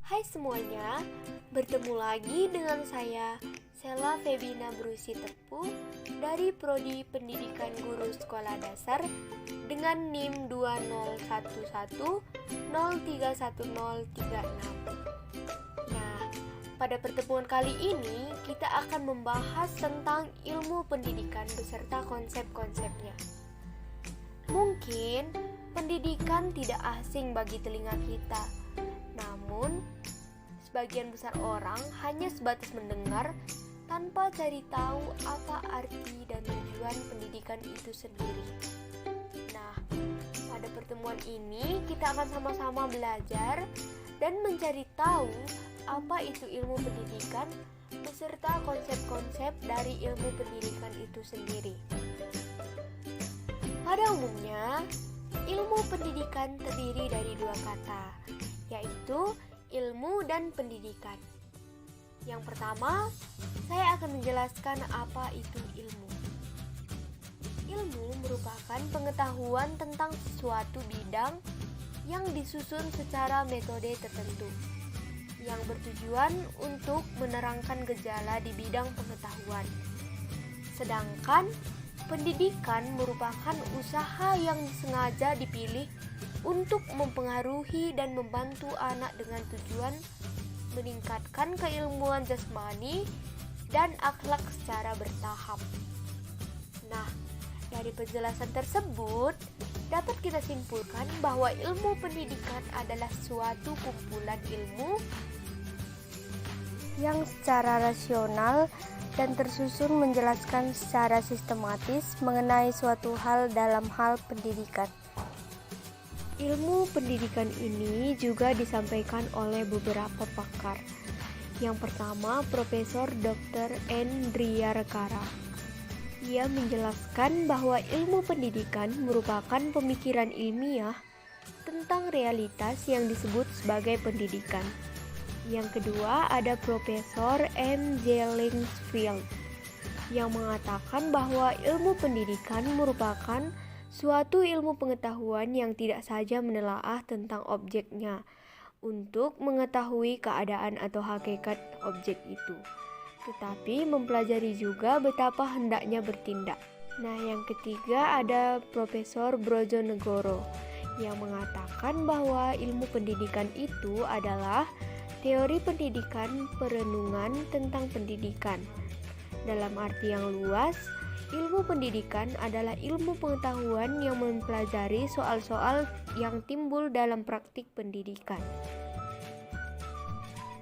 Hai semuanya, bertemu lagi dengan saya, Sela Febina Brusi Tepu dari Prodi Pendidikan Guru Sekolah Dasar dengan NIM 2011031036. Nah, pada pertemuan kali ini kita akan membahas tentang ilmu pendidikan beserta konsep-konsepnya. Mungkin pendidikan tidak asing bagi telinga kita, namun sebagian besar orang hanya sebatas mendengar tanpa cari tahu apa arti dan tujuan pendidikan itu sendiri. Nah, pada pertemuan ini kita akan sama-sama belajar dan mencari tahu apa itu ilmu pendidikan beserta konsep-konsep dari ilmu pendidikan itu sendiri. Pada umumnya, ilmu pendidikan terdiri dari dua kata, yaitu ilmu dan pendidikan. Yang pertama, saya akan menjelaskan apa itu ilmu. Ilmu merupakan pengetahuan tentang suatu bidang yang disusun secara metode tertentu, yang bertujuan untuk menerangkan gejala di bidang pengetahuan. Sedangkan pendidikan merupakan usaha yang sengaja dipilih untuk mempengaruhi dan membantu anak dengan tujuan meningkatkan keilmuan jasmani dan akhlak secara bertahap. Nah, dari penjelasan tersebut dapat kita simpulkan bahwa ilmu pendidikan adalah suatu kumpulan ilmu yang secara rasional dan tersusun menjelaskan secara sistematis mengenai suatu hal dalam hal pendidikan. Ilmu pendidikan ini juga disampaikan oleh beberapa pakar. Yang pertama, Profesor Dr. Andriarekara. Ia menjelaskan bahwa ilmu pendidikan merupakan pemikiran ilmiah tentang realitas yang disebut sebagai pendidikan. Yang kedua ada Profesor M. J. Linksfield yang mengatakan bahwa ilmu pendidikan merupakan suatu ilmu pengetahuan yang tidak saja menelaah tentang objeknya untuk mengetahui keadaan atau hakikat objek itu, tetapi mempelajari juga betapa hendaknya bertindak. Nah, yang ketiga ada Profesor Brojonegoro yang mengatakan bahwa ilmu pendidikan itu adalah teori pendidikan perenungan tentang pendidikan. Dalam arti yang luas, ilmu pendidikan adalah ilmu pengetahuan yang mempelajari soal-soal yang timbul dalam praktik pendidikan.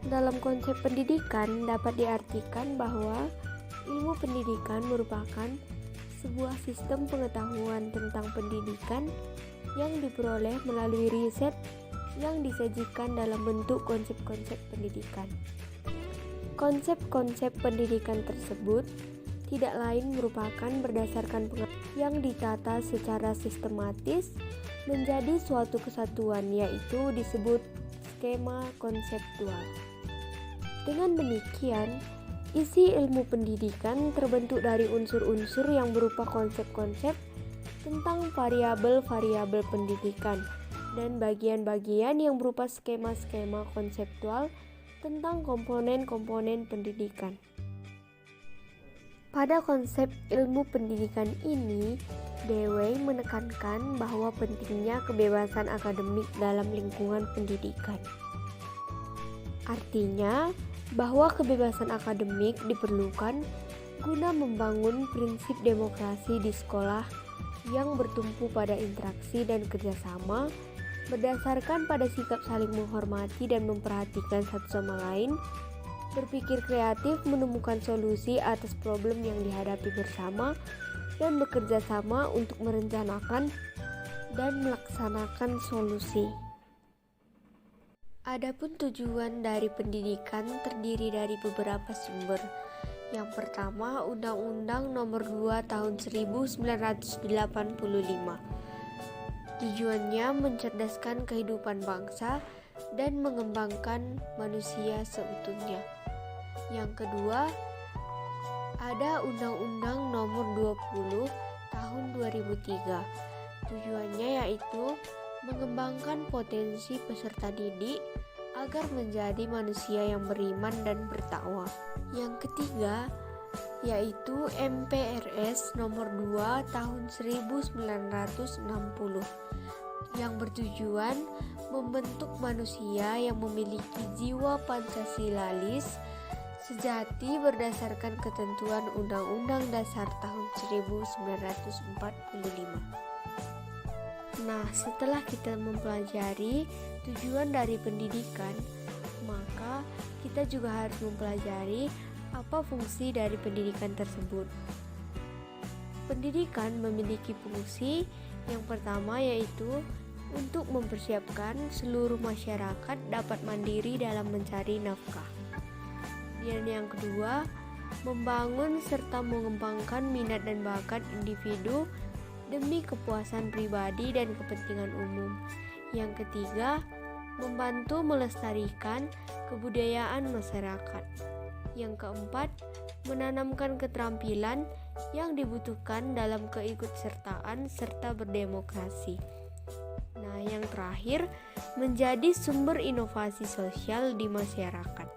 Dalam konsep pendidikan dapat diartikan bahwa ilmu pendidikan merupakan sebuah sistem pengetahuan tentang pendidikan yang diperoleh melalui riset yang disajikan dalam bentuk konsep-konsep pendidikan. Konsep-konsep pendidikan tersebut tidak lain merupakan berdasarkan pengetahuan yang ditata secara sistematis menjadi suatu kesatuan, yaitu disebut skema konseptual. Dengan demikian, isi ilmu pendidikan terbentuk dari unsur-unsur yang berupa konsep-konsep tentang variabel-variabel pendidikan dan bagian-bagian yang berupa skema-skema konseptual tentang komponen-komponen pendidikan. Pada konsep ilmu pendidikan ini, Dewey menekankan bahwa pentingnya kebebasan akademik dalam lingkungan pendidikan. Artinya, bahwa kebebasan akademik diperlukan guna membangun prinsip demokrasi di sekolah yang bertumpu pada interaksi dan kerjasama berdasarkan pada sikap saling menghormati dan memperhatikan satu sama lain, berpikir kreatif menemukan solusi atas problem yang dihadapi bersama, dan bekerja sama untuk merencanakan dan melaksanakan solusi. Adapun tujuan dari pendidikan terdiri dari beberapa sumber. Yang pertama, Undang-Undang Nomor 2 Tahun 1985. Tujuannya mencerdaskan kehidupan bangsa dan mengembangkan manusia seutuhnya. Yang kedua, ada Undang-Undang Nomor 20 Tahun 2003. Tujuannya yaitu mengembangkan potensi peserta didik agar menjadi manusia yang beriman dan bertakwa. Yang ketiga, yaitu MPRS nomor 2 tahun 1960 yang bertujuan membentuk manusia yang memiliki jiwa Pancasilais sejati berdasarkan ketentuan Undang-Undang Dasar tahun 1945. Nah, setelah kita mempelajari tujuan dari pendidikan, maka kita juga harus mempelajari apa fungsi dari pendidikan tersebut. Pendidikan memiliki fungsi yang pertama, yaitu untuk mempersiapkan seluruh masyarakat dapat mandiri dalam mencari nafkah. Dan yang kedua, membangun serta mengembangkan minat dan bakat individu demi kepuasan pribadi dan kepentingan umum. Yang ketiga, membantu melestarikan kebudayaan masyarakat. Yang keempat, menanamkan keterampilan yang dibutuhkan dalam keikutsertaan serta berdemokrasi. Nah, yang terakhir, menjadi sumber inovasi sosial di masyarakat.